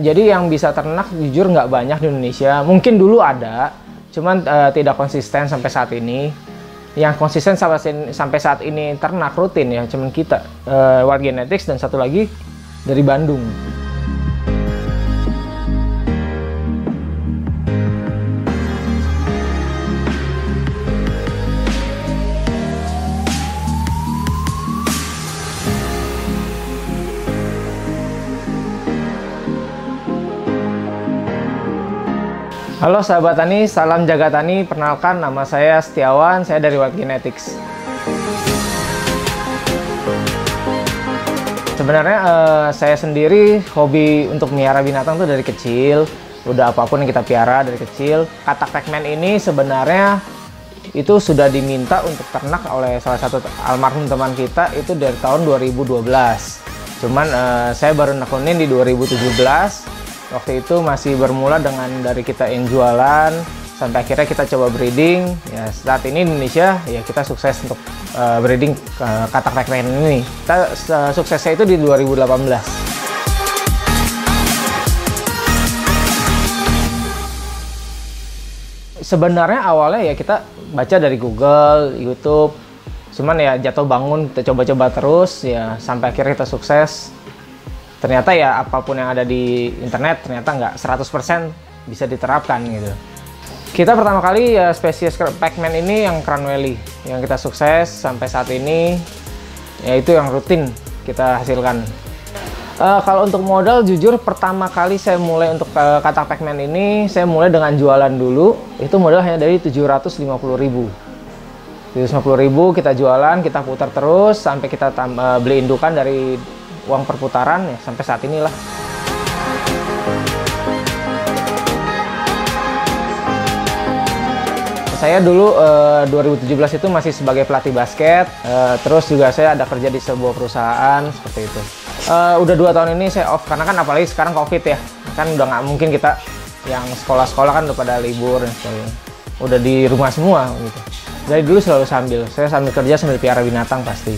jadi yang bisa ternak jujur nggak banyak di Indonesia. Mungkin dulu ada, cuman tidak konsisten sampai saat ini. Yang konsisten sampai saat ini ternak rutin ya, cuman kita, Wild Genetics, dan satu lagi dari Bandung. Halo sahabat tani, salam jaga tani. Perkenalkan, nama saya Setiawan, saya dari Wild Genetics. Sebenarnya saya sendiri hobi untuk melihara binatang tuh dari kecil. Udah apapun yang kita piara dari kecil. Katak pekmen ini sebenarnya itu sudah diminta untuk ternak oleh salah satu almarhum teman kita itu dari tahun 2012. Cuman saya baru nekunin di 2017. Waktu itu masih bermula dengan dari kita yang jualan sampai akhirnya kita coba breeding. Ya, saat ini di Indonesia ya kita sukses untuk breeding katak pekmen ini. Kita suksesnya itu di 2018. Sebenarnya awalnya ya kita baca dari Google, YouTube. Cuman ya jatuh bangun, kita coba-coba terus ya sampai akhirnya kita sukses. Ternyata ya apapun yang ada di internet ternyata nggak 100% bisa diterapkan gitu. Kita pertama kali ya spesies pekmen ini yang Crown Valley yang kita sukses sampai saat ini, yaitu yang rutin kita hasilkan. Kalau untuk modal jujur pertama kali saya mulai untuk katak pekmen ini saya mulai dengan jualan dulu, itu modal hanya dari 750.000. 750.000 kita jualan, kita putar terus sampai kita beli indukan dari uang perputaran ya sampai saat inilah. Saya dulu 2017 itu masih sebagai pelatih basket, terus juga saya ada kerja di sebuah perusahaan seperti itu. Udah 2 tahun ini saya off karena kan apalagi sekarang COVID ya, kan udah nggak mungkin kita yang sekolah-sekolah kan udah pada libur dan sebagainya. Udah di rumah semua gitu. Dari dulu selalu saya sambil kerja sambil piara binatang pasti.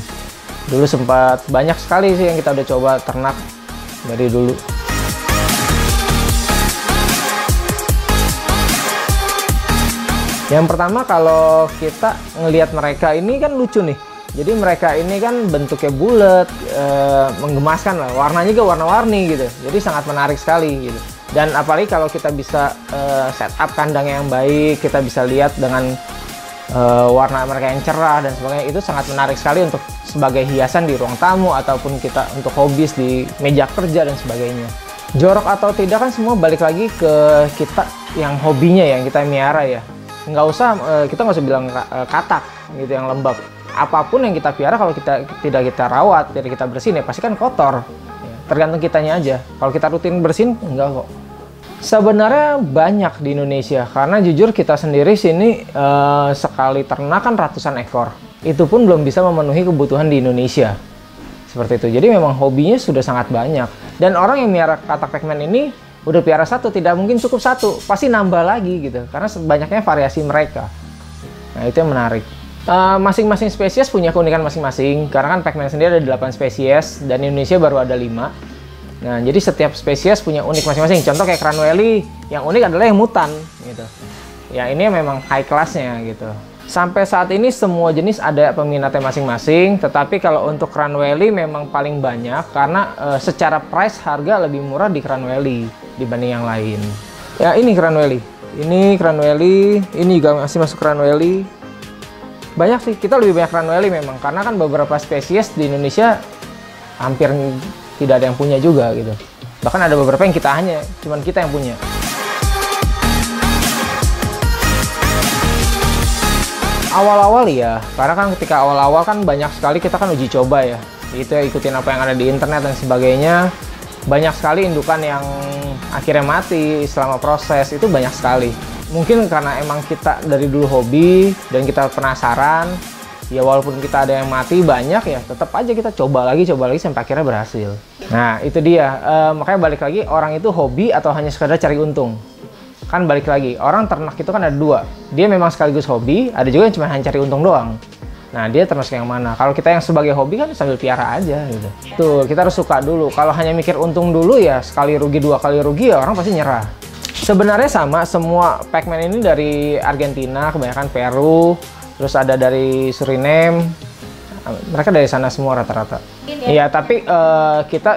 Dulu sempat banyak sekali sih yang kita udah coba ternak dari dulu. Yang pertama kalau kita ngelihat mereka ini kan lucu nih. Jadi mereka ini kan bentuknya bulat, menggemaskan lah. Warnanya juga warna-warni gitu. Jadi sangat menarik sekali gitu. Dan apalagi kalau kita bisa setup kandang yang baik, kita bisa lihat dengan warna mereka yang cerah dan sebagainya, itu sangat menarik sekali untuk sebagai hiasan di ruang tamu ataupun kita untuk hobis di meja kerja dan sebagainya. Jorok atau tidak kan semua balik lagi ke kita yang hobinya yang kita miara ya. Nggak usah kita nggak usah bilang katak gitu yang lembab. Apapun yang kita piara kalau kita tidak kita rawat, tidak kita bersihin ya pasti kan kotor. Ya, tergantung kitanya aja. Kalau kita rutin bersihin enggak kok. Sebenarnya banyak di Indonesia karena jujur kita sendiri sini sekali ternak kan ratusan ekor. Itu pun belum bisa memenuhi kebutuhan di Indonesia. Seperti itu. Jadi memang hobinya sudah sangat banyak. Dan orang yang miara katak pekmen ini udah piara satu tidak mungkin cukup satu, pasti nambah lagi gitu. Karena banyaknya variasi mereka. Nah, itu yang menarik. Masing-masing spesies punya keunikan masing-masing. Karena kan pekmen sendiri ada 8 spesies dan Indonesia baru ada 5. Nah, jadi setiap spesies punya unik masing-masing. Contoh kayak Crown Valley, yang unik adalah yang mutan gitu. Ya ini memang high class-nya gitu. Sampai saat ini semua jenis ada peminatnya masing-masing, tetapi kalau untuk Crown Valley memang paling banyak karena secara price harga lebih murah di Crown Valley dibanding yang lain. Ya ini Crown Valley. Ini Crown Valley, ini juga masih masuk Crown Valley. Banyak sih, kita lebih banyak Crown Valley memang karena kan beberapa spesies di Indonesia hampir tidak ada yang punya juga gitu. Bahkan ada beberapa yang cuman kita yang punya. Awal-awal ya, karena kan ketika awal-awal kan banyak sekali kita kan uji coba ya. Itu ya ikutin apa yang ada di internet dan sebagainya. Banyak sekali indukan yang akhirnya mati selama proses, itu banyak sekali. Mungkin karena emang kita dari dulu hobi dan kita penasaran. Ya walaupun kita ada yang mati banyak ya tetap aja kita coba lagi sampai akhirnya berhasil. Nah itu dia, makanya balik lagi orang itu hobi atau hanya sekedar cari untung. Kan balik lagi, orang ternak itu kan ada dua. Dia memang sekaligus hobi, ada juga yang cuma hanya cari untung doang. Nah, dia termasuk yang mana? Kalau kita yang sebagai hobi kan sambil piara aja gitu. Tuh, kita harus suka dulu. Kalau hanya mikir untung dulu ya, sekali rugi, 2 kali rugi ya orang pasti nyerah. Sebenarnya sama, semua Pac-Man ini dari Argentina, kebanyakan Peru, terus ada dari Suriname. Mereka dari sana semua rata-rata. Iya, tapi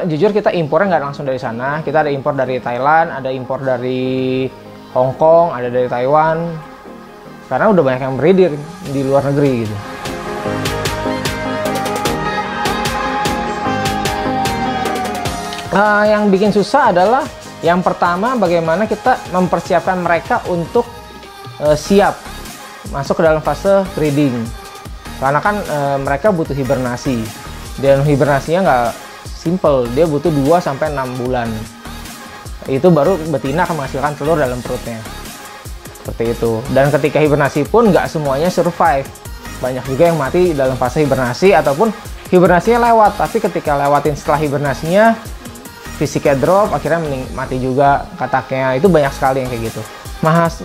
jujur kita impornya nggak langsung dari sana. Kita ada impor dari Thailand, ada impor dari Hong Kong, ada dari Taiwan. Karena udah banyak yang breeder di luar negeri gitu. Yang bikin susah adalah yang pertama bagaimana kita mempersiapkan mereka untuk siap masuk ke dalam fase breeding. Karena kan mereka butuh hibernasi, dan hibernasinya nggak simple, dia butuh 2-6 bulan. Itu baru betina akan menghasilkan telur dalam perutnya. Seperti itu. Dan ketika hibernasi pun nggak semuanya survive. Banyak juga yang mati dalam fase hibernasi, ataupun hibernasinya lewat, tapi ketika lewatin setelah hibernasinya fisiknya drop, akhirnya mati juga kataknya. Itu banyak sekali yang kayak gitu.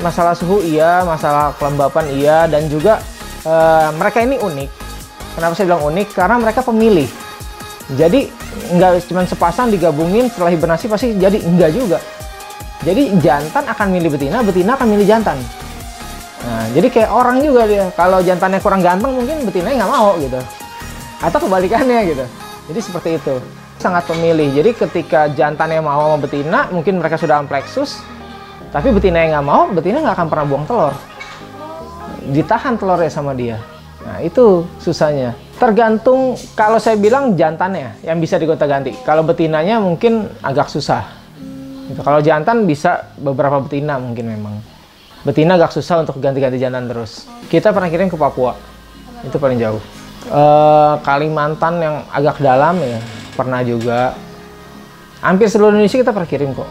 Masalah suhu iya, masalah kelembapan iya, dan juga mereka ini unik. Kenapa saya bilang unik? Karena mereka pemilih. Jadi nggak cuma sepasang digabungin setelah hibernasi pasti jadi, enggak juga. Jadi jantan akan milih betina, betina akan milih jantan. Nah, jadi kayak orang juga dia. Kalau jantannya kurang ganteng mungkin betinanya nggak mau gitu. Atau kebalikannya gitu. Jadi seperti itu. Sangat pemilih. Jadi ketika jantannya mau sama betina, mungkin mereka sudah amplexus, tapi betina yang nggak mau, betina nggak akan pernah buang telur. Ditahan telurnya sama dia. Nah, itu susahnya. Tergantung, kalau saya bilang jantannya yang bisa digonta-ganti. Kalau betinanya mungkin agak susah. Gitu. Kalau jantan bisa beberapa betina mungkin memang. Betina agak susah untuk ganti-ganti jantan terus. Kita pernah kirim ke Papua. Itu paling jauh. Kalimantan yang agak dalam ya. Pernah juga. Hampir seluruh Indonesia kita pernah kirim kok.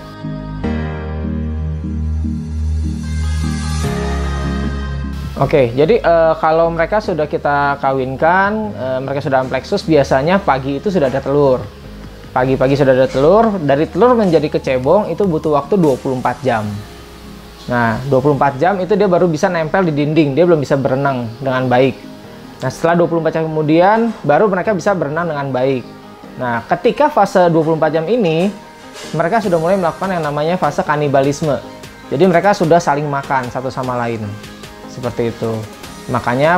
Oke, jadi kalau mereka sudah kita kawinkan, mereka sudah amplexus, biasanya pagi itu sudah ada telur. Pagi-pagi sudah ada telur, dari telur menjadi kecebong itu butuh waktu 24 jam. Nah, 24 jam itu dia baru bisa nempel di dinding, dia belum bisa berenang dengan baik. Nah, setelah 24 jam kemudian, baru mereka bisa berenang dengan baik. Nah, ketika fase 24 jam ini, mereka sudah mulai melakukan yang namanya fase kanibalisme. Jadi mereka sudah saling makan satu sama lain. Seperti itu. Makanya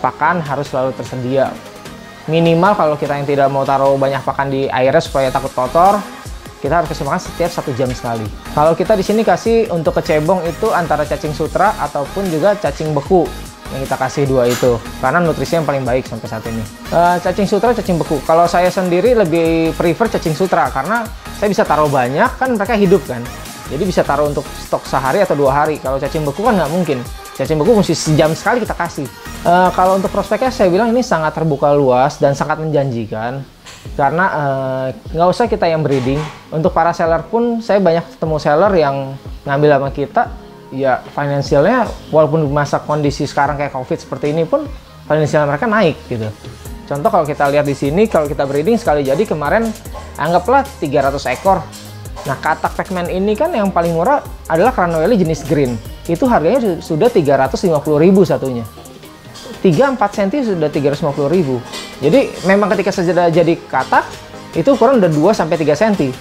pakan harus selalu tersedia. Minimal kalau kita yang tidak mau taruh banyak pakan di airnya supaya takut kotor, kita harus kasih makan setiap 1 jam sekali. Kalau kita di sini kasih untuk kecebong itu antara cacing sutra ataupun juga cacing beku. Yang kita kasih 2 itu, karena nutrisinya yang paling baik sampai saat ini. Cacing sutra, cacing beku. Kalau saya sendiri lebih prefer cacing sutra, karena saya bisa taruh banyak, kan mereka hidup kan. Jadi bisa taruh untuk stok sehari atau 2 hari. Kalau cacing beku kan nggak mungkin. Cacing beku mesti sejam sekali kita kasih. Kalau untuk prospeknya saya bilang ini sangat terbuka luas dan sangat menjanjikan. Karena nggak usah kita yang breeding. Untuk para seller pun saya banyak ketemu seller yang ngambil sama kita. Ya finansialnya walaupun masa kondisi sekarang kayak COVID seperti ini pun finansial mereka naik gitu. Contoh kalau kita lihat di sini, kalau kita breeding sekali jadi kemarin anggaplah 300 ekor. Nah, katak Pac-Man ini kan yang paling murah adalah Cranoeli jenis green. Itu harganya sudah 350.000 satunya. 3-4 cm sudah 350.000. Jadi memang ketika sudah jadi katak itu ukuran udah 2-3 cm.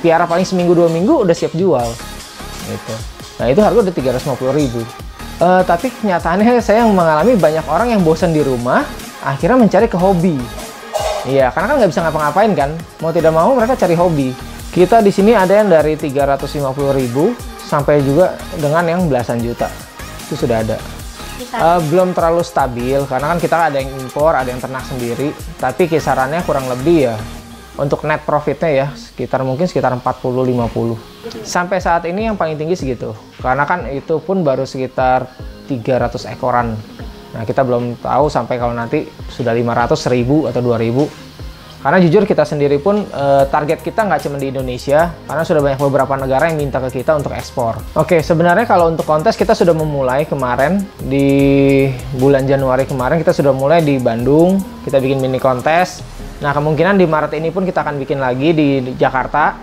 Piara paling seminggu 2 minggu udah siap jual. Gitu. Nah, itu harga udah 350.000. Tapi kenyataannya saya yang mengalami banyak orang yang bosan di rumah, akhirnya mencari ke hobi. Iya, karena kan nggak bisa ngapa-ngapain kan. Mau tidak mau mereka cari hobi. Kita di sini ada yang dari 350.000 sampai juga dengan yang belasan juta. Itu sudah ada. Belum terlalu stabil, karena kan kita ada yang impor, ada yang ternak sendiri. Tapi kisarannya kurang lebih ya, untuk net profitnya ya, sekitar 40-50. Sampai saat ini yang paling tinggi segitu. Karena kan itu pun baru sekitar 300 ekoran. Nah, kita belum tahu sampai kalau nanti sudah 500, 1000 atau 2000. Karena jujur kita sendiri pun target kita nggak cuma di Indonesia, karena sudah banyak beberapa negara yang minta ke kita untuk ekspor. Oke, sebenarnya kalau untuk kontes kita sudah memulai kemarin di bulan Januari kemarin kita sudah mulai di Bandung, kita bikin mini kontes. Nah, kemungkinan di Maret ini pun kita akan bikin lagi di Jakarta.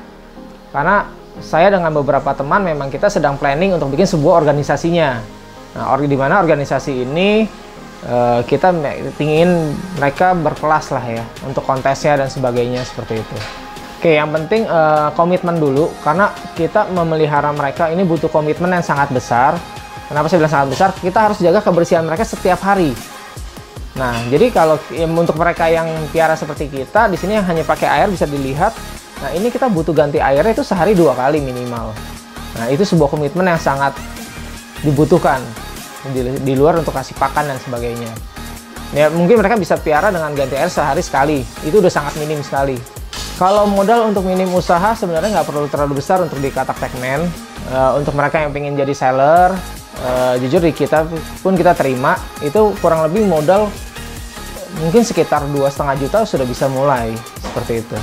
Karena saya dengan beberapa teman memang kita sedang planning untuk bikin sebuah organisasinya. Nah, di mana organisasi ini kita ingin mereka berkelas lah ya untuk kontesnya dan sebagainya seperti itu. Oke, yang penting komitmen dulu, karena kita memelihara mereka ini butuh komitmen yang sangat besar. Kenapa saya bilang sangat besar? Kita harus jaga kebersihan mereka setiap hari. Nah, jadi kalau untuk mereka yang piara seperti kita, di sini yang hanya pakai air bisa dilihat. Nah, ini kita butuh ganti airnya itu sehari 2 kali minimal. Nah, itu sebuah komitmen yang sangat dibutuhkan di luar untuk kasih pakan dan sebagainya. Ya, mungkin mereka bisa piara dengan ganti air sehari sekali. Itu udah sangat minim sekali. Kalau modal untuk minim usaha sebenarnya nggak perlu terlalu besar untuk di katak segmen. Untuk mereka yang pengen jadi seller, jujur di kita pun kita terima, itu kurang lebih modal mungkin sekitar 2,5 juta sudah bisa mulai seperti itu.